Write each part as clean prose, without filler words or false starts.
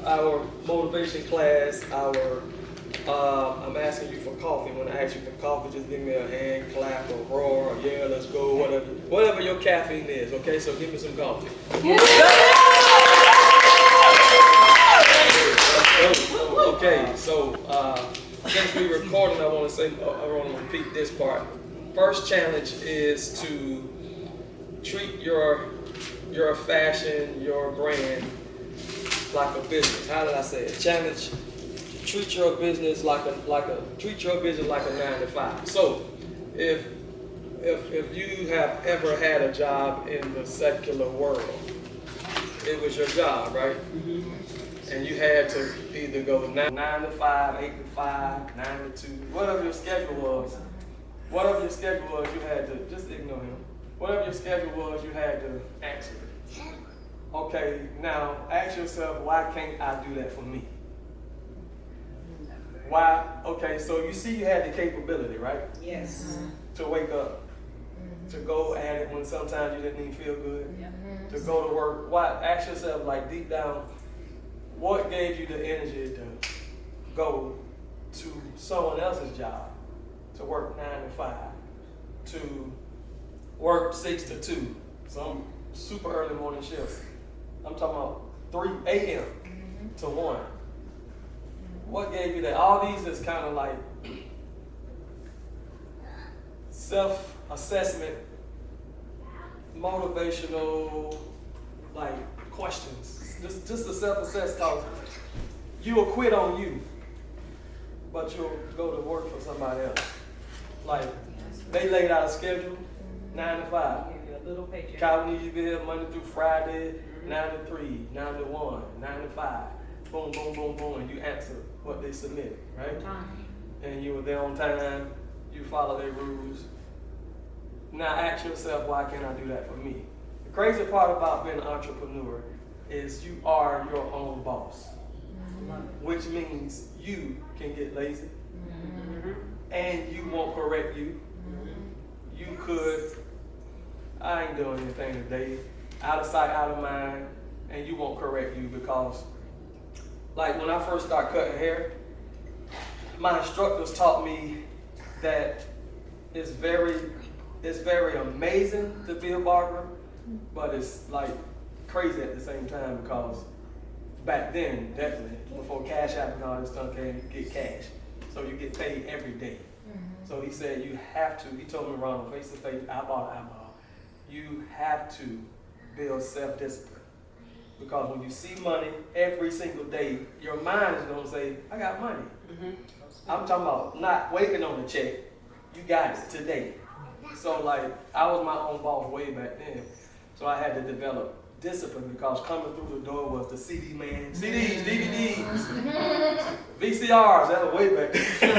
our motivation class, I'm asking you for coffee. When I ask you for coffee, just give me a hand clap or roar or yeah, let's go, whatever your caffeine is. Okay, so give me some coffee. Okay, so since we're recording, I want to repeat this part. First challenge is to treat your fashion, your brand like a business. How did I say it? Challenge. Treat your business like a 9 to 5. So, if you have ever had a job in the secular world, it was your job, right? Mm-hmm. And you had to either go 9 to 5, 8 to 5, 9 to 2, whatever your schedule was. Whatever your schedule was, you had to just ignore him. Whatever your schedule was, you had to answer it. Okay, now ask yourself, why can't I do that for me? Why? Okay, so you see you had the capability, right? Yes. To wake up, to go at it when sometimes you didn't even feel good, to go to work. Why? Ask yourself, like deep down, what gave you the energy to go to someone else's job, to work 9 to 5, to work 6 to 2, some super early morning shifts. I'm talking about 3 a.m. to 1. What gave you that? All these is kind of like self-assessment, motivational, like questions. Just to self-assess, cause you will quit on you, but you'll go to work for somebody else. Like they laid out a schedule, 9 to 5. A little paycheck. Kyle needs you to be here Monday through Friday, 9 to 3, 9 to 1, 9 to 5. Boom, boom, boom, boom, and you answer what they submitted, right? And you were there on time, you follow their rules. Now ask yourself, why can't I do that for me? The crazy part about being an entrepreneur is you are your own boss, which means you can get lazy, and you won't correct you. You could, I ain't doing anything today, out of sight, out of mind, and you won't correct you because like when I first started cutting hair, my instructors taught me that it's very amazing to be a barber, but it's like crazy at the same time because back then, definitely, before Cash App and all this stuff came, you get cash. So you get paid every day. So he said you have to, he told me Ronald, face to face, eyeball to eyeball, you have to build self-discipline. Because when you see money every single day, your mind is going to say, I got money. I'm talking about not waiting on the check. You got it today. So like, I was my own boss way back then. So I had to develop discipline because coming through the door was the CD man. CDs, DVDs, VCRs, that was way back then.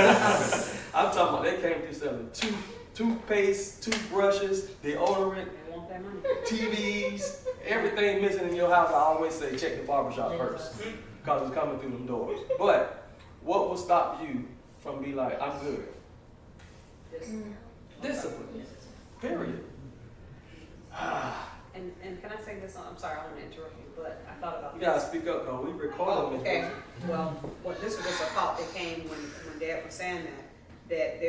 I'm talking about they came through selling toothpaste, toothbrushes, deodorant, TVs, everything missing in your house. I always say check the barbershop first because it's coming through them doors. But what will stop you from be like, I'm good? Discipline. Period. And can I say this? I'm sorry, I don't want to interrupt you, but I thought about this. You gotta speak up, though. We recording this. Okay. Well, this was just a thought that came when Dad was saying that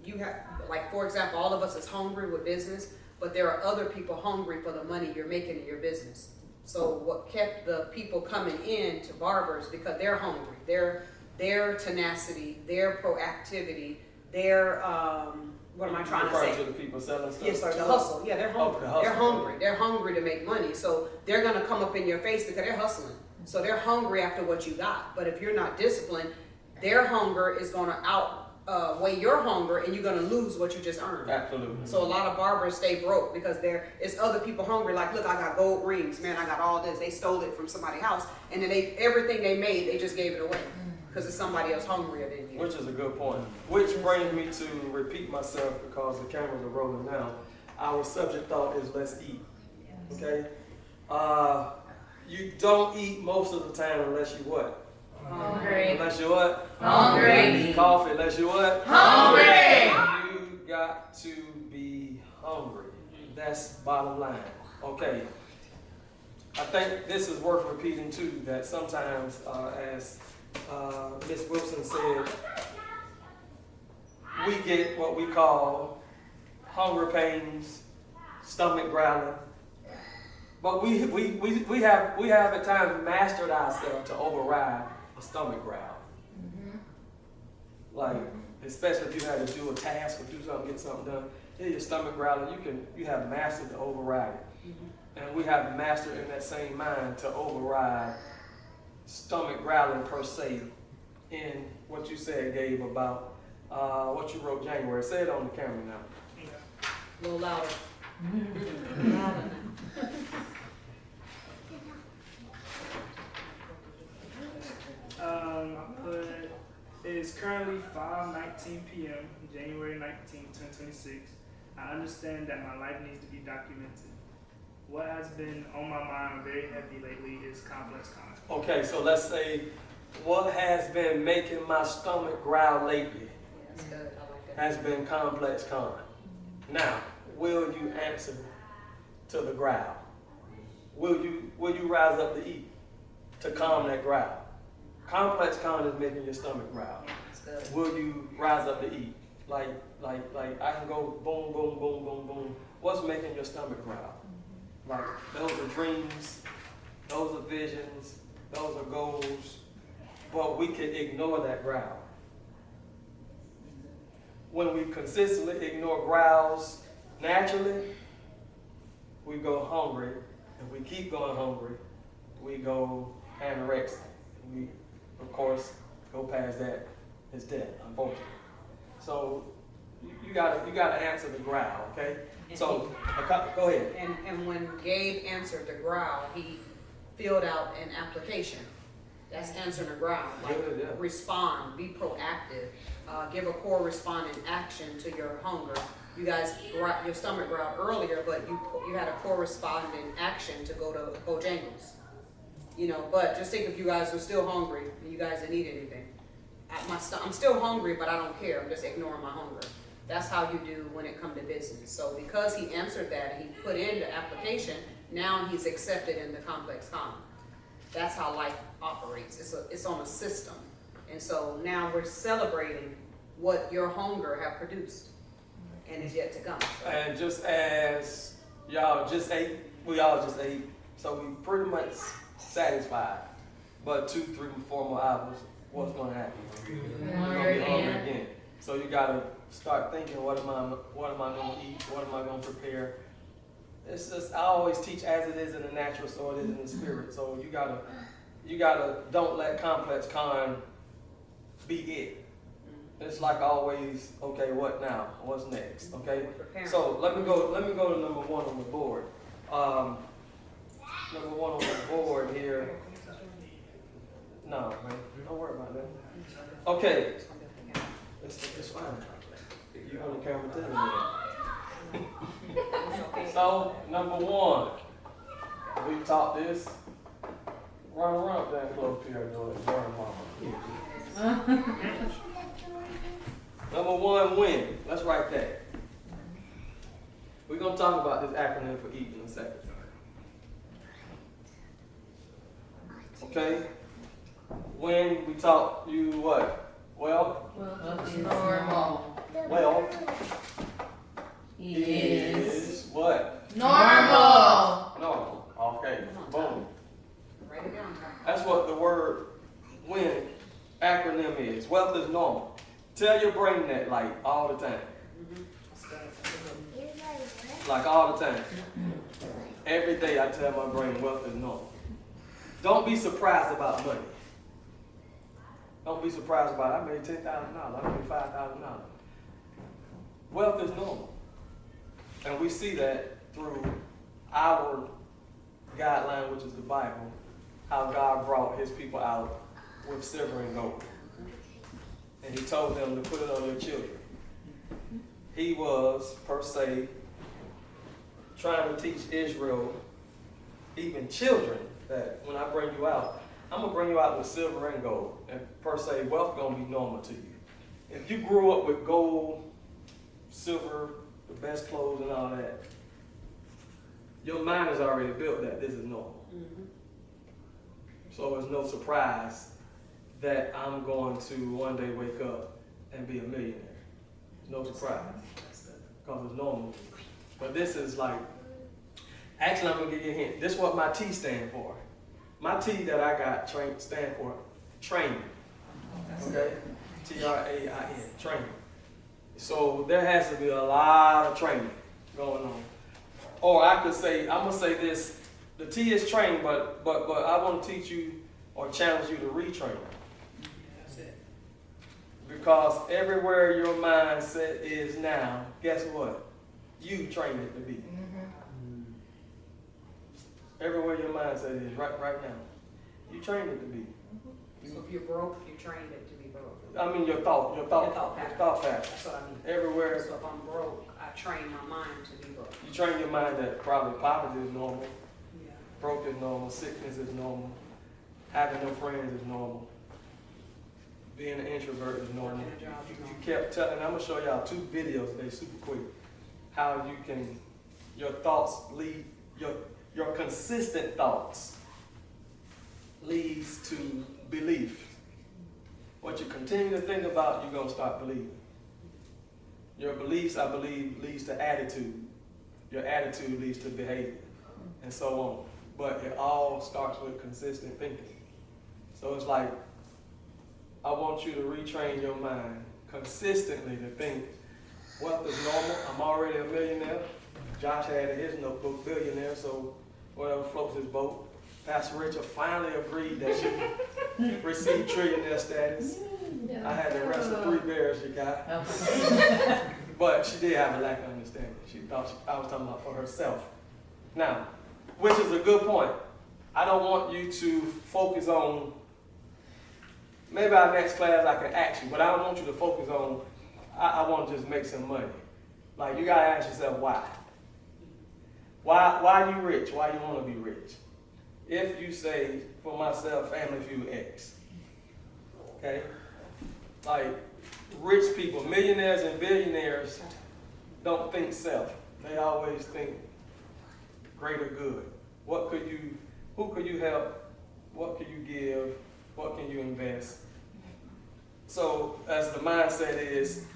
you have, like, for example, all of us is hungry with business, but there are other people hungry for the money you're making in your business. So what kept the people coming in to barbers, because they're hungry, their tenacity, their proactivity, their what am I trying to say? To the people selling stuff. Yes, sir. The hustle. Yeah, they're hungry. Oh, they're hungry. They're hungry to make money. So they're gonna come up in your face because they're hustling. So they're hungry after what you got. But if you're not disciplined, their hunger is gonna outweigh your hunger, and you're gonna lose what you just earned. Absolutely. So a lot of barbers stay broke because it's other people hungry. Like, look, I got gold rings, man. I got all this. They stole it from somebody's house, and then everything they made, they just gave it away because it's somebody else hungrier than you. Which is a good point. Which brings me to repeat myself because the cameras are rolling now. Our subject thought is let's eat. Okay? You don't eat most of the time unless you what? Hungry. Unless you what? Hungry. Coffee unless you what? Hungry. You got to be hungry. That's bottom line. Okay. I think this is worth repeating too, that sometimes, as Ms. Wilson said, we get what we call hunger pains, stomach growling. But we have at times mastered ourselves to override a stomach growl. Like, especially if you had to do a task or do something, get something done, your stomach growling, you have mastered to override it. And we have mastered in that same mind to override stomach growling per se in what you said, Gabe, about what you wrote January. Say it on the camera now. A little louder. I put it is currently 5:19 p.m. January 19, 2026. I understand that my life needs to be documented. What has been on my mind very heavy lately is complex content. Okay, so let's say, what has been making my stomach growl lately Yeah, that's good. I like that. has been complex con. Now, will you answer to the growl? Will you rise up to eat to calm that growl? Complex con is making your stomach growl. That's good. Will you rise up to eat? Like I can go boom, boom, boom, boom, boom. What's making your stomach growl? Like, those are dreams, those are visions, those are goals, but we can ignore that growl. When we consistently ignore growls naturally, we go hungry. If we keep going hungry, we go anorexic. We, of course, go past that, it's death, unfortunately. So you gotta answer the growl, okay? So go ahead. And when Gabe answered the growl, he filled out an application. That's answering the growl. Like, Yeah. respond, be proactive, give a corresponding action to your hunger. You guys, your stomach growled earlier, but you had a corresponding action to go to Bojangles. You know, but just think if you guys were still hungry and you guys didn't eat anything. I'm still hungry, but I don't care. I'm just ignoring my hunger. That's how you do when it comes to business. So because he answered that and he put in the application, now he's accepted in the complex con. That's how life operates. It's on a system. And so now we're celebrating what your hunger have produced and is yet to come. So. And just as y'all just ate, we all just ate, so we pretty much satisfied. But 2, 3, 4 more hours, what's gonna happen? We're gonna be hungry again. So you gotta start thinking, what am I gonna eat? What am I gonna prepare? It's just, I always teach as it is in the natural, so it is in the spirit. So you gotta don't let complex con be it. It's like always, okay, what now? What's next? Okay? So let me go to number 1 on the board. Number 1 on the board here. No, man, don't worry about that. Okay. It's fine. You on the camera too, man. So, number 1, we taught this. Run around that close to your door, mama. Number 1, win. Let's write that. We're going to talk about this acronym for eat in a second. Okay? When we taught you what? Well, Normal is what? normal. Normal. Okay. Boom. Write it down. That's what the word win acronym is. Wealth is normal. Tell your brain that like all the time. Like all the time. Every day I tell my brain wealth is normal. Don't be surprised about money. Don't be surprised about it. I made $10,000. I made $5,000. Wealth is normal. And we see that through our guideline, which is the Bible, how God brought his people out with silver and gold. And he told them to put it on their children. He was, per se, trying to teach Israel, even children, that when I bring you out, I'm going to bring you out with silver and gold. And per se, wealth going to be normal to you. If you grew up with gold, silver, the best clothes and all that, your mind has already built that this is normal. So it's no surprise that I'm going to one day wake up and be a millionaire. No surprise, because it's normal. But this is like, actually I'm gonna give you a hint. This is what my T stand for. My T that I got stand for training. Okay? T-R-A-I-N, training. So there has to be a lot of training going on. Or I could say, I'm gonna say this, the T is training, but I want to teach you or challenge you to retrain. That's it. Because everywhere your mindset is now, guess what? You trained it to be. Everywhere your mindset is right now, you trained it to be. So if you're broke, you trained it to be broke. I mean your thought pattern. That's what I mean. Everywhere So if I'm broke, I train my mind to be broke. you train your mind that probably poverty is normal, Yeah. broke is normal, sickness is normal, having no friends is normal, being an introvert is normal. Working a job is You normal. kept telling. I'm gonna show y'all 2 videos today, super quick, how you can your thoughts lead your consistent thoughts leads to belief. What you continue to think about, you're gonna start believing. Your beliefs, I believe, leads to attitude. Your attitude leads to behavior, and so on. But it all starts with consistent thinking. So it's like, I want you to retrain your mind consistently to think wealth is normal. I'm already a millionaire. Josh had in his notebook, billionaire, so whatever floats his boat. Pastor Richard finally agreed that she received trillionaire status. I had the rest of 3 bears she got. But she did have a lack of understanding. She thought I was talking about for herself. Now, which is a good point. I don't want you to focus on, maybe our next class I can ask you, but I don't want you to focus on, I want to just make some money. Like, you got to ask yourself why. Why you rich? Why you want to be rich? If you say, for myself, Family Feud X, okay? Like, rich people, millionaires and billionaires don't think self. They always think greater good. Who could you help? What could you give? What can you invest? So, as the mindset is,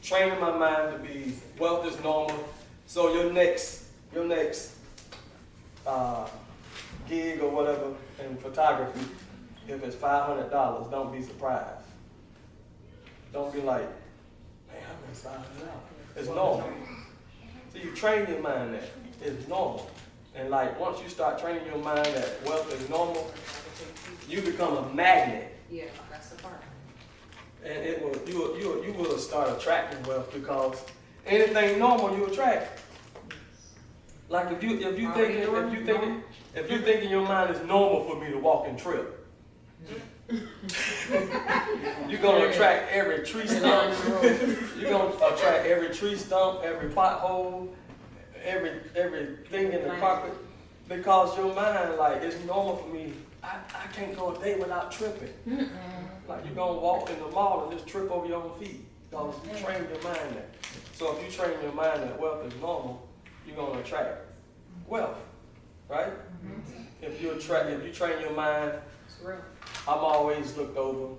training my mind to be wealth is normal. So your next gig or whatever in photography, if it's $500, don't be surprised. Don't be like, man, I made $500. It's normal. So you train your mind that it's normal. And like once you start training your mind that wealth is normal, you become a magnet. Yeah, that's the part. And you will start attracting wealth because anything normal you attract. Like if you think in your mind it's normal for me to walk and trip, you're gonna attract every tree stump. You're gonna attract every tree stump, every pothole, everything in the carpet, because your mind like it's normal for me. I can't go a day without tripping. Like you're gonna walk in the mall and just trip over your own feet because you train your mind that. So if you train your mind that wealth is normal, you're gonna attract wealth, right? If you train your mind, It's real. I'm always looked over.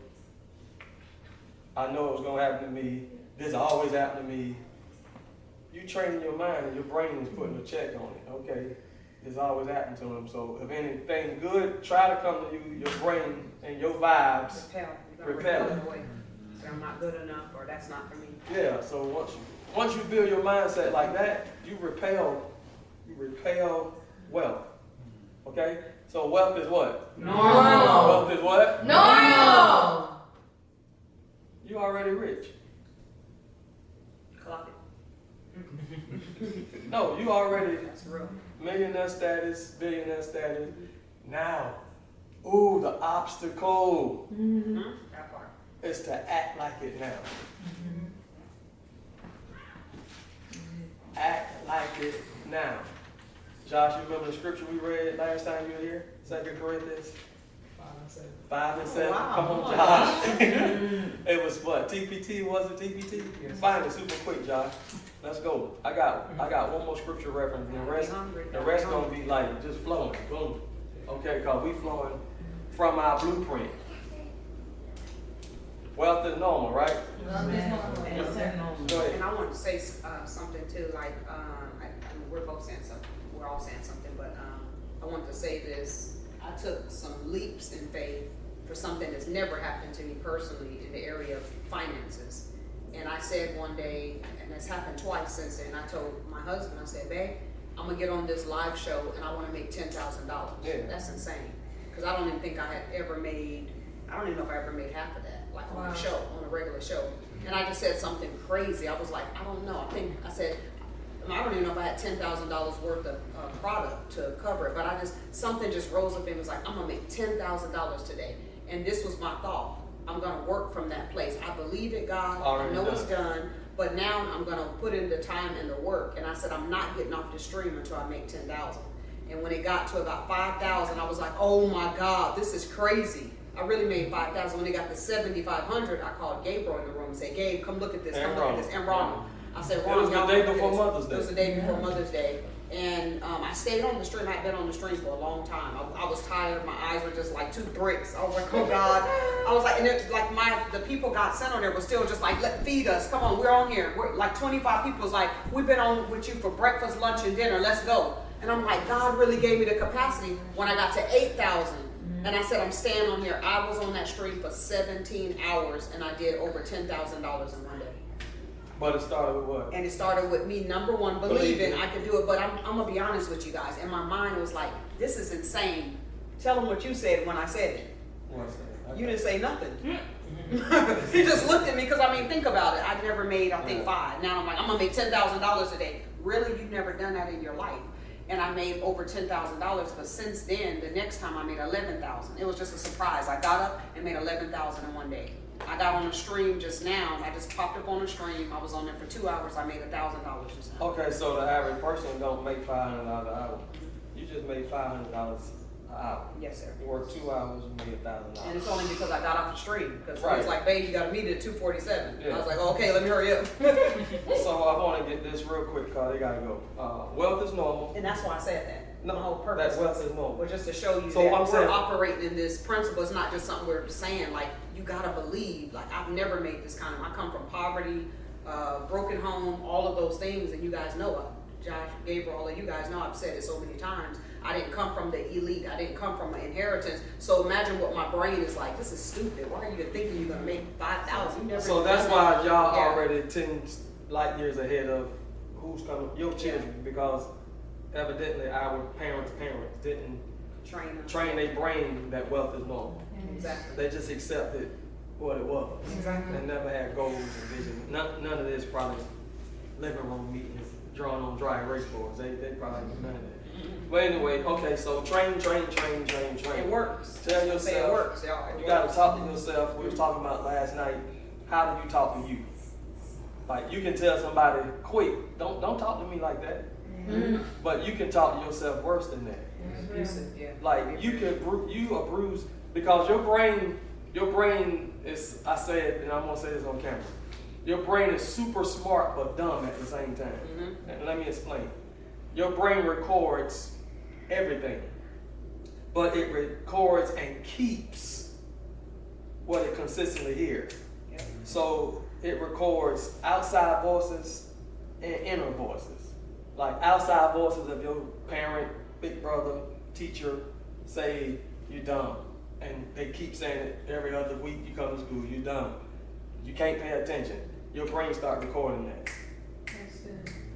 I know it was gonna happen to me. This always happened to me. You training your mind and your brain is putting a check on it. Okay, it's always happened to them. So if anything good try to come to you, your brain and your vibes repel it. Away. So I'm not good enough, or that's not for me. Yeah. So once you build your mindset like that, you repel wealth. Okay. So wealth is what? Normal. Wealth is what? Normal. You already rich. Clock it. No, you already That's real. millionaire status, billionaire status. Now, ooh, the obstacle That part. is to act like it now. Act like it now. Josh, you remember the scripture we read last time you were here? 2 Corinthians 5 and 7. Wow. Come on, Josh. It was what? TPT? Was it TPT? Yes. Find it super quick, Josh. Let's go. I got one more scripture reference. The rest gonna be like just flowing. Boom. okay, because we flowing from our blueprint. Wealth is normal, right? Go ahead. And I want to say something too, like, we're both saying something, we're all saying something, but I want to say this. I took some leaps in faith for something that's never happened to me personally in the area of finances. And I said one day, and it's happened twice since then, I told my husband, I said, babe, I'm gonna get on this live show and I wanna make $10,000. Yeah. That's insane. Because I don't even think I had ever made, I don't even know if I ever made half of that, like on a show, on a regular show. And I just said something crazy. I was like, I don't know. I said, I don't even know if I had $10,000 worth of product to cover it, but something just rose up and was like, I'm gonna make $10,000 today. And this was my thought. I'm gonna work from that place. I believe in God, I know it's done, but now I'm gonna put in the time and the work. And I said, I'm not getting off the stream until I make 10,000. And when it got to about 5,000, I was like, oh my God, this is crazy. I really made 5,000. When it got to 7,500, I called Gabriel in the room and said, Gabe, come look at this, come look at this, and Ronald. I said, Ron, it was the day before Mother's Day. It was the day before Mother's Day. And I stayed on the stream. I had been on the stream for a long time. I was tired. My eyes were just like 2 bricks. I was like, oh God. I was like, and it, like the people God sent on there were still just like, feed us. Come on, we're on here. We're like 25 people was like, we've been on with you for breakfast, lunch, and dinner. Let's go. And I'm like, God really gave me the capacity when I got to 8,000. And I said, I'm staying on here. I was on that stream for 17 hours and I did over $10,000 in one day. But it started with what? And it started with me, number one, believing I could do it. But I'm going to be honest with you guys. In my mind, it was like, this is insane. Tell them what you said when I said it. What's that? Okay. You didn't say nothing. He just looked at me because, I mean, think about it. I'd never made, I think, 5. Now I'm like, I'm going to make $10,000 a day. Really? You've never done that in your life. And I made over $10,000, but since then, the next time I made $11,000. It was just a surprise. I got up and made $11,000 in one day. I got on a stream just now. I just popped up on a stream. I was on there for 2 hours. I made $1,000 just now. Okay, so the average person don't make $500 an hour. You just made $500 an hour. Yes, sir. You worked 2 hours, you made $1,000. And it's only because I got off the stream. Because Right. it was like, babe, you got to meet it at 2:47. Yeah. I was like, okay, let me hurry up. So I want to get this real quick because they got to go. Wealth is normal. And that's why I said that. No, My whole purpose. that wealth is normal. Well, just to show you So that I'm we're saying- operating in this principle. It's not just something we're saying. Like, you gotta believe. Like, I've never made this kind of. I come from poverty, broken home, all of those things, and you guys know it. Josh, Gabriel, all of you guys know. I've said it so many times. I didn't come from the elite. I didn't come from an inheritance. So imagine what my brain is like. This is stupid. Why are you even thinking you're gonna make 5,000? So that's why y'all already 10 light years ahead of who's coming, your children, because evidently our parents didn't train their brain that wealth is normal. Exactly. They just accepted what it was. Exactly. They never had goals and vision. None of this probably living room meetings drawn on dry erase boards. They probably didn't do none of that. But anyway, okay, so train. It works. Tell Say yourself. it works, y'all. It You gotta works. talk to yourself. We was talking about last night. How do you talk to you? Like, you can tell somebody quick, don't talk to me like that. Mm-hmm. But you can talk to yourself worse than that. Abusive, yeah. Like, you are bruised because your brain is, I said, and I'm gonna say this on camera, your brain is super smart but dumb at the same time. Mm-hmm. And let me explain. Your brain records everything, but it records and keeps what it consistently hears. Yep. So it records outside voices and inner voices. Like outside voices of your parent, big brother, teacher say you're dumb. And they keep saying it every other week you come to school, you're dumb. You can't pay attention. Your brain starts recording that.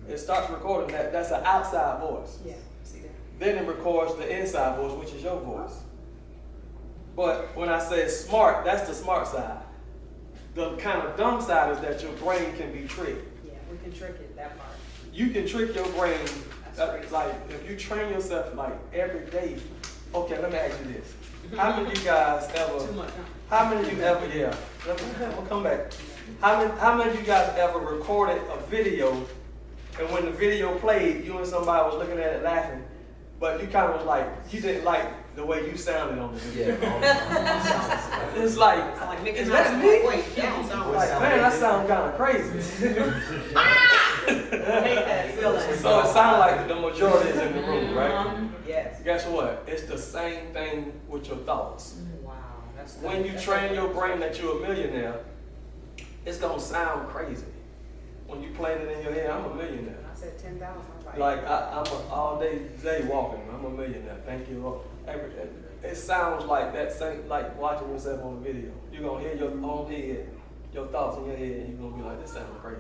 It starts recording that. That's an outside voice. Yeah, see that. Then it records the inside voice, which is your voice. But when I say smart, that's the smart side. The kind of dumb side is that your brain can be tricked. Yeah, we can trick it, that part. You can trick your brain. That's crazy. Like, if you train yourself like every day. Okay, let me ask you this. How many of you guys ever, Too much, huh? how many of you ever, yeah, we'll come back. How many of you guys ever recorded a video, and when the video played, you and somebody was looking at it laughing, but you kind of was like, you didn't like the way you sounded on the video. Yeah. It's like, Like Mickey is Mouse. that me? Wait, that don't sound Like, right. man, that sounds kind of crazy. hate that feeling. So it sounds like the majority is in the room, right? Yes. Guess what? It's the same thing with your thoughts. Wow, that's. When you train your brain that you're a millionaire, it's gonna sound crazy. When you play it in your head, I'm a millionaire. I said 10,000. Like I'm all day walking. I'm a millionaire. Thank you, Lord. It sounds like that same, like watching yourself on the video. You're gonna hear your own head, your thoughts in your head, and you're gonna be like, this sounds crazy.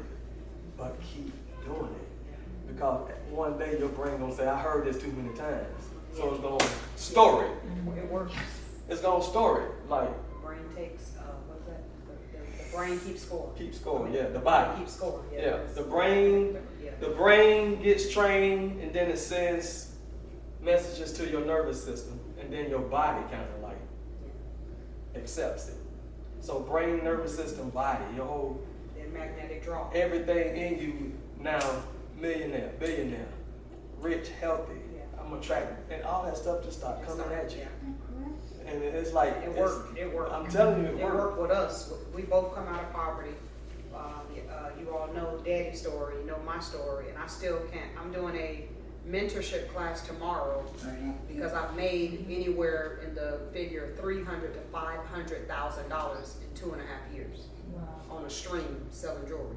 But keep doing it. Because one day your brain gonna say, I heard this too many times. So it's gonna store it. It works. It's gonna store it. Like Brain takes, what's that? The brain keeps score. keep scoring, yeah. The body. Keeps score, yeah. Yeah. The brain gets trained, and then it sends messages to your nervous system, and then your body kind of like accepts it. So brain, nervous system, body, your whole And magnetic draw. everything in you now, millionaire, billionaire, rich, healthy. Yeah. I'm attracted, and all that stuff just start coming at you. Yeah. And it's like It worked. It worked. I'm telling you, It it worked. worked with us. We both come out of poverty. You all know Daddy's story, you know my story, and I still can't. I'm doing a mentorship class tomorrow because I've made anywhere in the figure $300,000 to $500,000 in 2.5 years on a stream selling jewelry.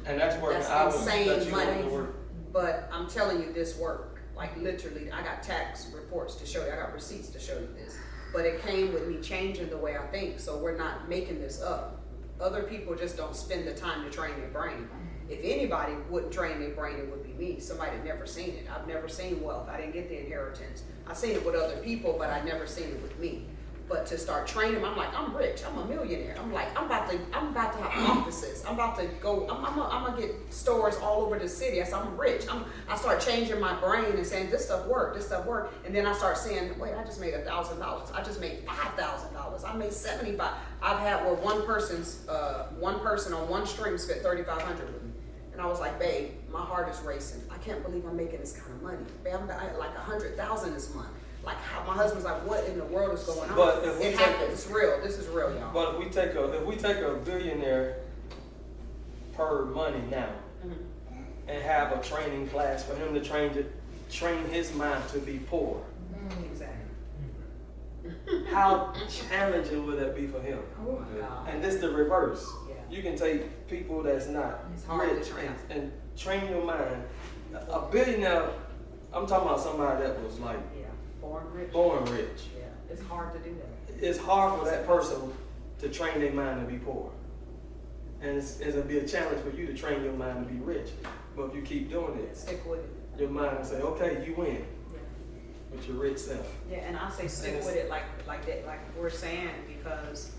And that's working That's hours insane that you money. want to work. But I'm telling you, this worked. Like literally, I got tax reports to show you. I got receipts to show you this. But it came with me changing the way I think. So we're not making this up. Other people just don't spend the time to train their brain. If anybody wouldn't train their brain, it would be me. Somebody had never seen it. I've never seen wealth. I didn't get the inheritance. I've seen it with other people, but I've never seen it with me. But to start training, I'm like, I'm rich. I'm a millionaire. I'm like, I'm about to have offices. I'm about to go. I'm gonna get stores all over the city. I said, I'm rich. I start changing my brain and saying, this stuff worked. This stuff worked. And then I start saying, wait, I just made $1,000. I just made $5,000. I made 75. I've had where one person on one stream spent 3,500 with me. And I was like, babe, my heart is racing. I can't believe I'm making this kind of money. Babe, I'm at like 100,000 this month. Like how my husband's like, what in the world is going on? But if we it happens. It's real. This is real, y'all. But if we take a billionaire per money now and have a training class for him to train his mind to be poor, Exactly. how challenging would that be for him? Oh my God. And this the reverse. Yeah. You can take people that's not It's hard to rich train. and train your mind. A billionaire, I'm talking about somebody that was like Yeah. Born rich. born rich. Yeah. It's hard to do that. It's hard for that person to train their mind to be poor. And it'll be a challenge for you to train your mind to be rich. But if you keep doing it, Stick with it. your mind will say, okay, you win Yeah. with your rich self. Yeah, and I say stick with it like that, like we're saying, because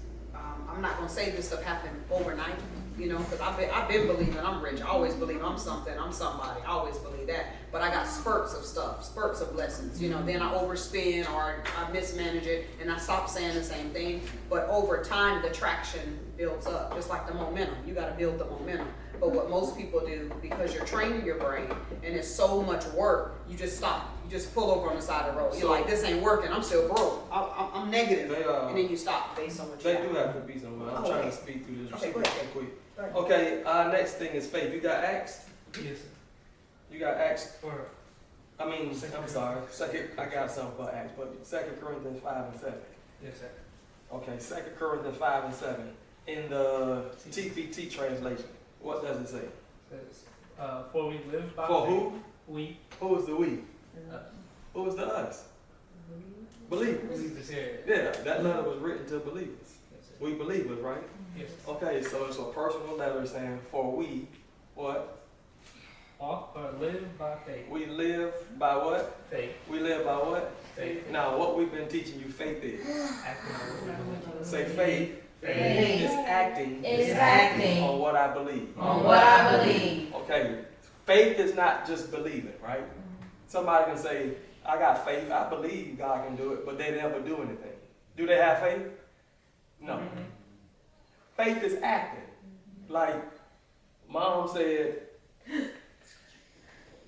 I'm not gonna say this stuff happened overnight, you know, because I've been believing I'm rich. I always believe I'm something, I'm somebody. I always believe that. But I got spurts of stuff, spurts of lessons, you know. Then I overspend or I mismanage it, and I stop saying the same thing. But over time, the traction builds up, just like the momentum. You got to build the momentum. But what most people do, because you're training your brain and it's so much work, you just stop. You just pull over on the side of the road. You're like, this ain't working. I'm still broke. I'm negative. And then you stop based on what you They have. do have to be somewhere. I'm trying to speak through this Okay, go real ahead. quick. Go ahead. Okay, our next thing is faith. You got Acts? Yes, sir. You got Acts? Or I'm sorry. I got something for Acts, but 2 Corinthians 5 and 7. yes, sir. Okay, 2 Corinthians 5 and 7. In the TPT translation, what does it say? Says, for we live by For faith. who? We Who is the we? uh, Who is the us? Believers. believers here. Yeah, that letter was written to believers. Yes, sir. We believers, right? Yes, sir. Okay, so it's a personal letter saying, for we, what? Walk or live by faith. We live by what? Faith. We live by what? Faith. Now, what we've been teaching you, faith is. Acting on what we believe. Say faith Faith is acting is acting on what I believe. on what I believe. Okay, faith is not just believing, right? Somebody can say, I got faith, I believe God can do it, but they never do anything. Do they have faith? No. Faith is acting. Like Mom said,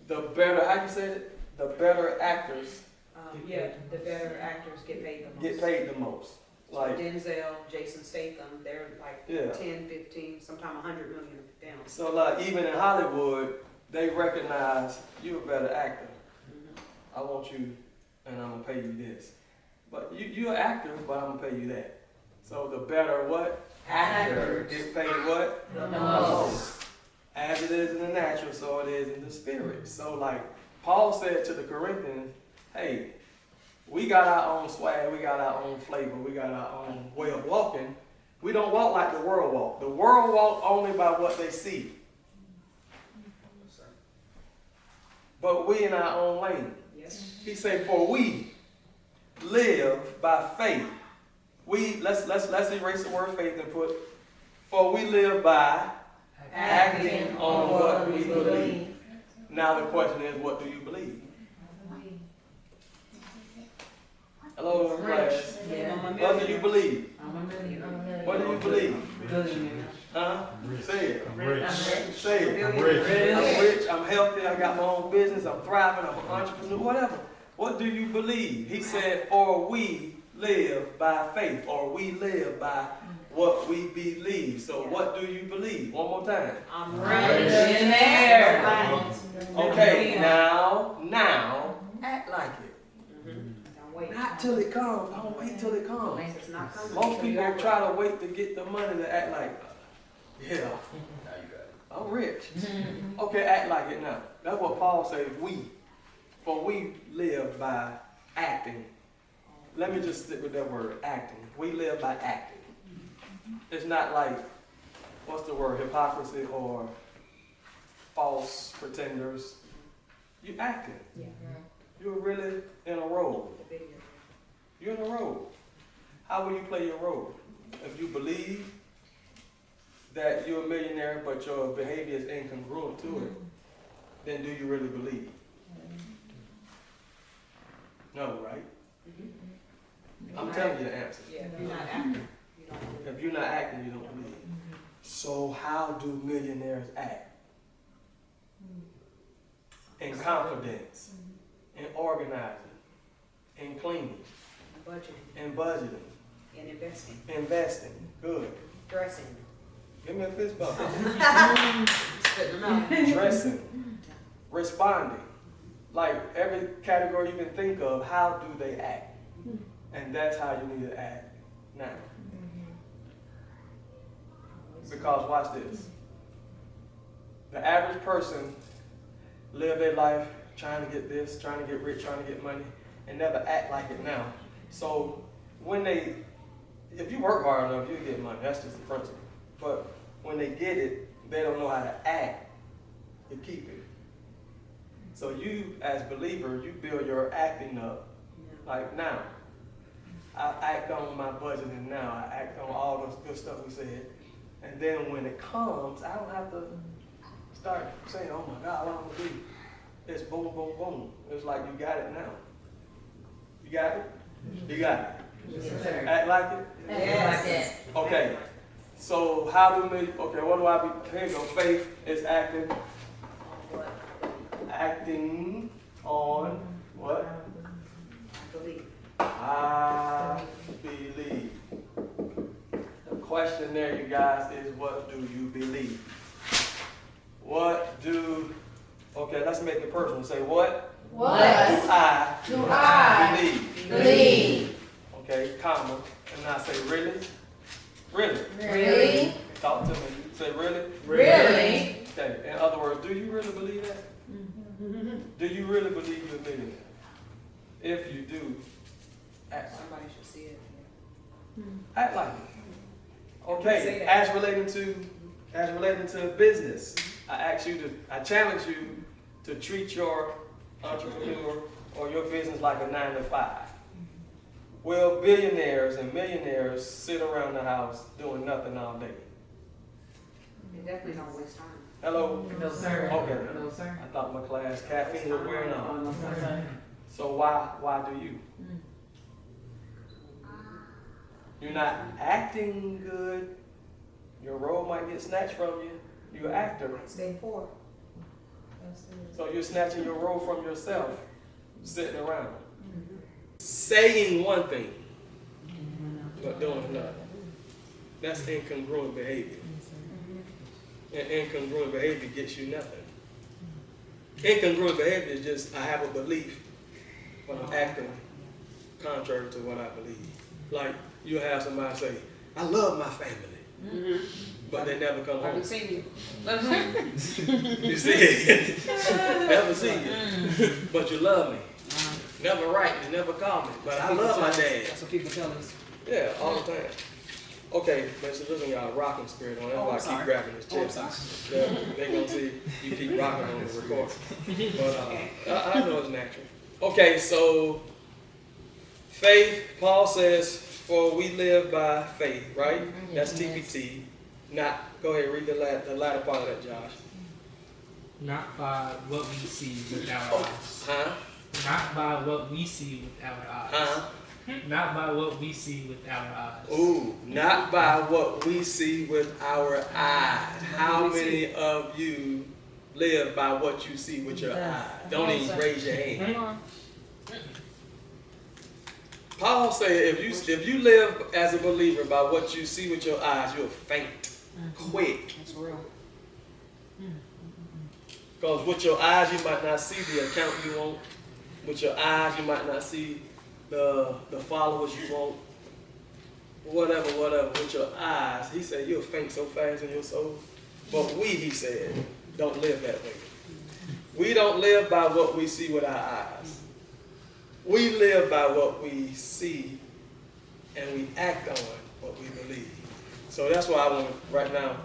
the better, how you said it? The better actors Yeah, the better actors get paid the most. get paid the most. Like, Denzel, Jason Statham, they're like yeah. 10, 15, sometimes 100 million films. So like even in Hollywood, they recognize you're a better actor. I want you, and I'm gonna pay you this. But you're an actor, but I'm gonna pay you that. So the better what? Actors. Get paid what? The most. As it is in the natural, so it is in the spirit. So like Paul said to the Corinthians, hey, we got our own swag, we got our own flavor, we got our own way of walking. We don't walk like the world walk. The world walk only by what they see. But we in our own lane. Yes. He said, for we live by faith. Let's erase the word faith and put, for we live by acting on what we believe. Now the question is, what do you believe? Hello, class. Yeah. What do you believe? I'm a millionaire. What do you believe? Millionaire. Huh? Say it. I'm rich. Say it. I'm rich. I'm rich, I'm healthy, I got my own business, I'm thriving, I'm an entrepreneur, whatever. What do you believe? He said, for we live by faith, or we live by what we believe. So what do you believe? One more time. I'm Millionaire. Okay, now, act like it. Don't wait. Not till it comes. Don't wait till it comes. It's not coming. Most people try to wait to get the money to act like, yeah, I'm rich. Okay, act like it now. That's what Paul says, we. For we live by acting. Let me just stick with that word, acting. We live by acting. It's not like, what's the word, hypocrisy or false pretenders. You acting. Yeah. You're really in a role. You're in a role. How will you play your role? If you believe that you're a millionaire but your behavior is incongruent to it, then do you really believe? No, right? I'm telling you the answer. Yeah, if you're not acting, you don't believe. If you're not acting, you don't believe. So how do millionaires act? In confidence, in organizing, in cleaning, Budgeting in budgeting, and investing, investing. Good. dressing, Give me a fist bump. spitting them out. Dressing, responding. Like every category you can think of, how do they act? And that's how you need to act now. Because watch this. The average person live their life trying to get this, trying to get rich, trying to get money, and never act like it now. So when if you work hard enough, you'll get money. That's just the principle. But when they get it, they don't know how to act to keep it. So you, as believer, you build your acting up. Like now, I act on my budgeting now. I act on all the good stuff we said. And then when it comes, I don't have to start saying, oh my God, what I'm gonna do? It's boom, boom, boom. It's like you got it now. You got it? You got it. Yes, sir. Act like it? Yes. Okay. So how do we, okay, what do I be, here you go, faith is acting. Acting on what? Believe. I believe. The question there, you guys, is what do you believe? What do, okay, let's make it personal. Say, what What do do I believe? believe? Okay, comma. And now say, really? Really? Really? Talk to me. Say, really? Really? Okay, in other words, do you really believe that? Do you really believe you're a millionaire? If you do, act like Somebody should see it. it. Act like it. Say Okay, that. as relating to business, I challenge you to treat your entrepreneur or your business like a 9 to 5. Well, billionaires and millionaires sit around the house doing nothing all day. It definitely don't waste time. Hello? No, sir. Okay. No, sir. I thought my class caffeine was wearing Oh, off. no, sir. So why do you? You're not acting good. Your role might get snatched from you. You're an actor. Stay poor. So you're snatching your role from yourself, sitting around. Saying one thing, but doing another. That's incongruent behavior. And incongruent behavior gets you nothing. Incongruent behavior is just I have a belief, but I'm acting contrary to what I believe. Like you have somebody say, I love my family, but they never come I home. haven't seen you. You see it. Never see you, but you love me. Never write me, never call me, but I love my dad. That's what people tell us. Yeah, all the time. Okay, man, so listen, y'all, rocking spirit on. That's why I keep grabbing his chest. Yeah, they gonna see you keep rocking on the record. But I know it's natural. Okay, so faith, Paul says, for we live by faith, right? That's TPT. Not, go ahead, read the latter part of that, Josh. Not by what we see with our eyes. Huh? Not by what we see with our eyes. Huh? Not by what we see with our eyes. Ooh, not by what we see with our eyes. How many of you live by what you see with your eyes? Don't even raise your hand. Paul said if you live as a believer by what you see with your eyes, you'll faint quick. That's real. Because with your eyes, you might not see the account you want. With your eyes, you might not see the followers you want. Whatever. With your eyes, he said, you'll faint so fast in your soul. But we, he said, don't live that way. We don't live by what we see with our eyes. We live by what we see, and we act on what we believe. So that's why I want to, right now,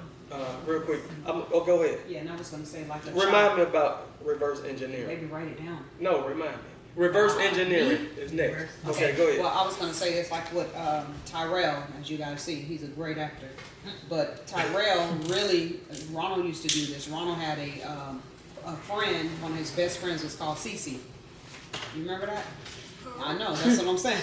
real quick. Go ahead. Yeah, and I was going to say like a Remind child. me about reverse engineering. Maybe write it down. No, remind me. Reverse engineering is next. Okay, go ahead. Well, I was going to say it's like what Tyrell, as you guys see, he's a great actor. But Tyrell really, Ronald used to do this. Ronald had a friend, one of his best friends was called Cece. You remember that? I know, that's what I'm saying.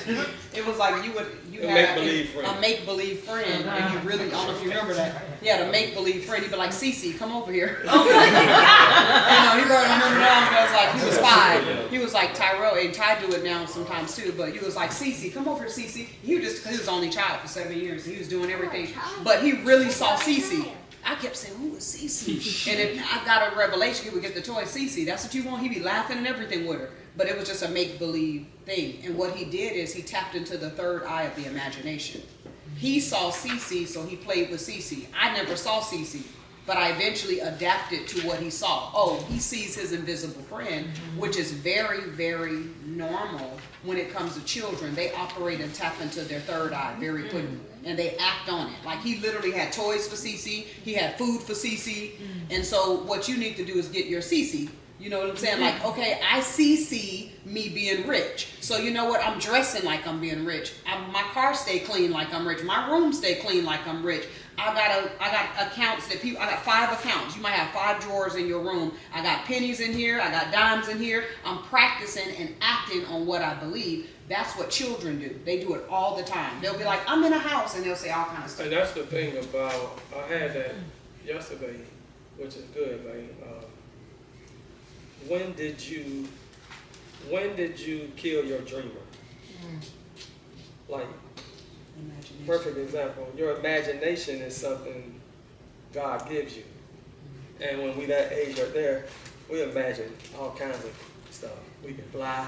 It was like you A had make-believe friend. a make-believe friend, and you really, I don't know if you remember that. He had a make-believe friend. He'd be like, Cece, come over here. You know, he probably remember now because like he was 5. He was like Tyrell, and Ty do it now sometimes too, but he was like, Cece, come over here, Cece. He was just, he was the only child for 7 years, and he was doing everything. But he really saw Cece. I kept saying, who is Cece? And then I got a revelation, he would get the toy, Cece, that's what you want? He'd be laughing and everything with her. But it was just a make-believe thing. And what he did is he tapped into the third eye of the imagination. He saw Cece, so he played with Cece. I never saw Cece, but I eventually adapted to what he saw. Oh, he sees his invisible friend, which is very, very normal when it comes to children. They operate and tap into their third eye very quickly, and they act on it. Like he literally had toys for Cece, he had food for Cece, and so what you need to do is get your Cece. You know what I'm saying? Like, okay, I see me being rich. So you know what? I'm dressing like I'm being rich. My car stay clean like I'm rich. My room stay clean like I'm rich. I got accounts that people, I got 5 accounts. You might have 5 drawers in your room. I got pennies in here. I got dimes in here. I'm practicing and acting on what I believe. That's what children do. They do it all the time. They'll be like, I'm in a house, and they'll say all kinds of stuff. And that's the thing about, I had that yesterday, which is good, man. When did you kill your dreamer? Like, perfect example, your imagination is something God gives you. And when we that age right there, we imagine all kinds of stuff. We can fly.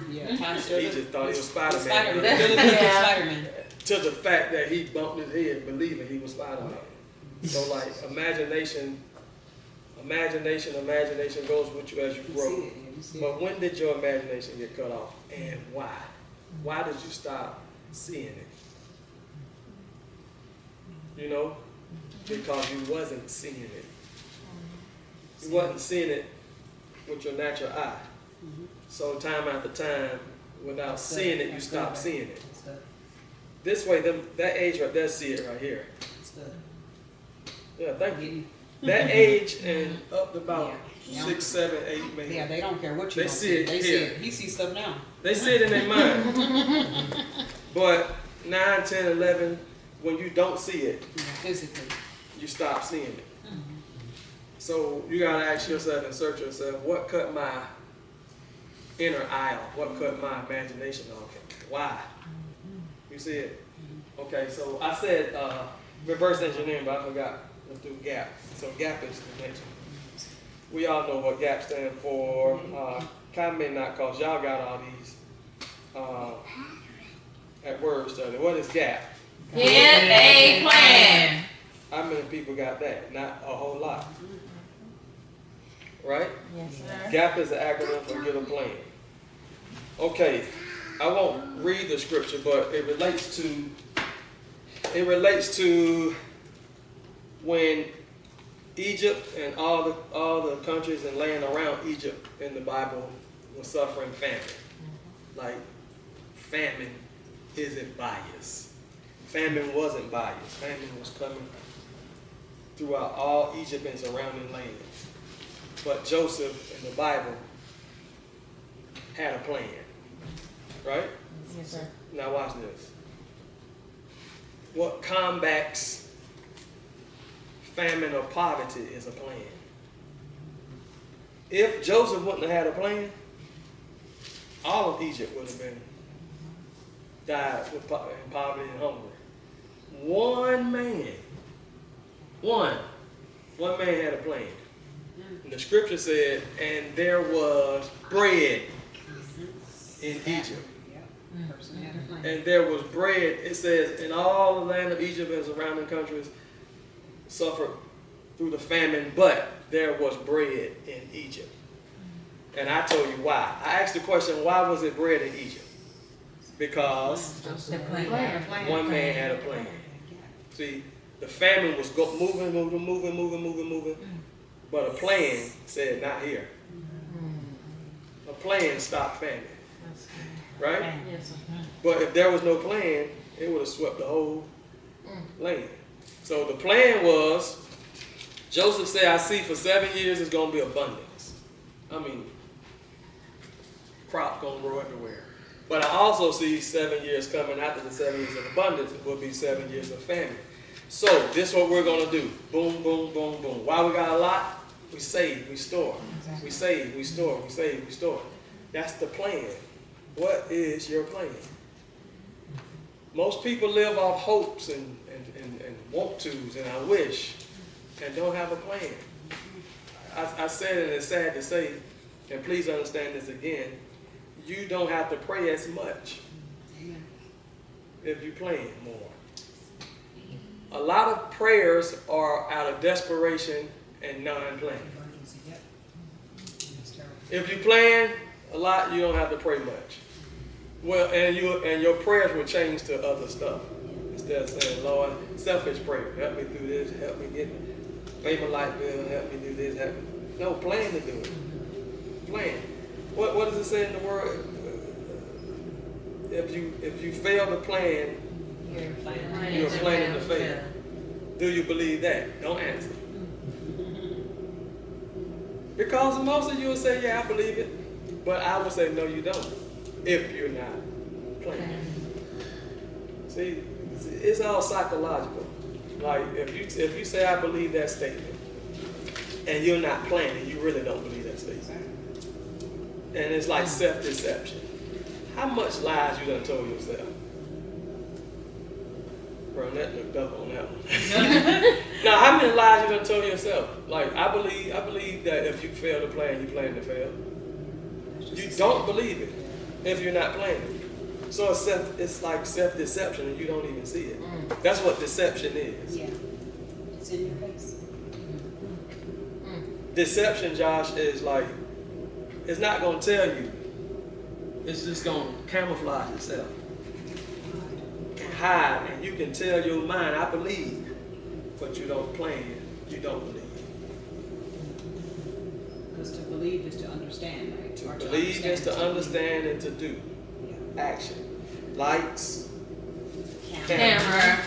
Yeah, He just thought he was Spider-Man. Spider-Man. To the fact that he bumped his head believing he was Spider-Man. So like imagination goes with you as you grow. But when did your imagination get cut off, and why? Why did you stop seeing it? You know, because you wasn't seeing it. You wasn't seeing it with your natural eye. So time after time, without seeing it, you stop seeing it. This way, that age right there, see it right here. Yeah, thank you. That age and up to about 6, 7, 8, maybe. Yeah, they don't care what you They don't see it They here. see it. He sees stuff now. They see it in their mind. But 9, 10, 11, when you don't see it, Physically. you stop seeing it. So you gotta ask yourself and search yourself, what cut my inner eye off? What cut my imagination off? Why? You see it? Okay, so I said reverse engineering, but I forgot. Let's do gap. So gap is the next one. We all know what GAP stands for. Kind may not, cause y'all got all these at word study. What is GAP? Get a plan. How many people got that? Not a whole lot. Right? Yes, sir. GAP is the acronym for get a plan. Okay, I won't read the scripture, but it relates to when Egypt and all the countries and land around Egypt in the Bible were suffering famine. Like, famine isn't biased. Famine wasn't biased. Famine was coming throughout all Egypt and surrounding lands. But Joseph in the Bible had a plan. Right? Yes, sir. Now watch this. What combats famine or poverty is a plan. If Joseph wouldn't have had a plan, all of Egypt would have been died with poverty and hunger. One man had a plan. And the scripture said, and there was bread in Egypt. And there was bread. It says, in all the land of Egypt and surrounding countries suffered through the famine, but there was bread in Egypt. And I told you why. I asked the question, why was it bread in Egypt? Because one man had a plan. See, the famine was moving, but a plan said, not here. A plan stopped famine. Right? Yes, sir. But if there was no plan, it would have swept the whole land. So the plan was, Joseph said, I see for 7 years it's going to be abundance. I mean, crops going to grow everywhere. But I also see 7 years coming after the 7 years of abundance. It will be 7 years of famine. So this is what we're going to do. Boom, boom, boom, boom. Why we got a lot? We save, we store. Exactly. We save, we store, we save, we store. That's the plan. What is your plan? Most people live off hopes and want tos and I wish and don't have a plan. I said it, and it's sad to say, and please understand this again, you don't have to pray as much if you plan more. A lot of prayers are out of desperation and non-planning. If you plan a lot, you don't have to pray much. Well, and your prayers will change to other stuff. Instead of saying, Lord, selfish prayer, help me through this, help me pay my light bill, help me do this, help me. No, plan to do it. Plan. What does it say in the word? If you fail to plan, you're planning to fail. Do you believe that? Don't answer. Because most of you will say, yeah, I believe it. But I would say, no, you don't. If you're not planning. See, it's all psychological. Like, if you say, I believe that statement, and you're not planning, you really don't believe that statement. And it's like self-deception. How much lies you done told yourself? Bro, that looked up on that one. Now, how many lies you done told yourself? Like, I believe that if you fail to plan, you plan to fail. You don't believe it if you're not planning. So it's like self-deception and you don't even see it. That's what deception is. Yeah. It's in your face. Deception, Josh, is like, it's not going to tell you. It's just going to camouflage itself. And hide, and you can tell your mind, I believe, but you don't plan, you don't believe. Because to believe is to understand, right? To believe is to understand and to do. Action. Lights. Camera.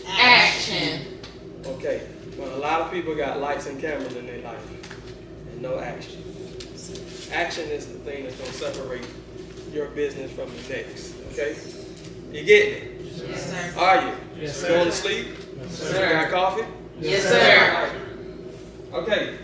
Action. Okay. Well, a lot of people got lights and cameras in their life and no action. Action is the thing that's going to separate your business from the next. Okay? You getting it? Yes, sir. Are you? Yes, sir. Going to sleep? Yes, You got coffee? Yes, sir. Okay.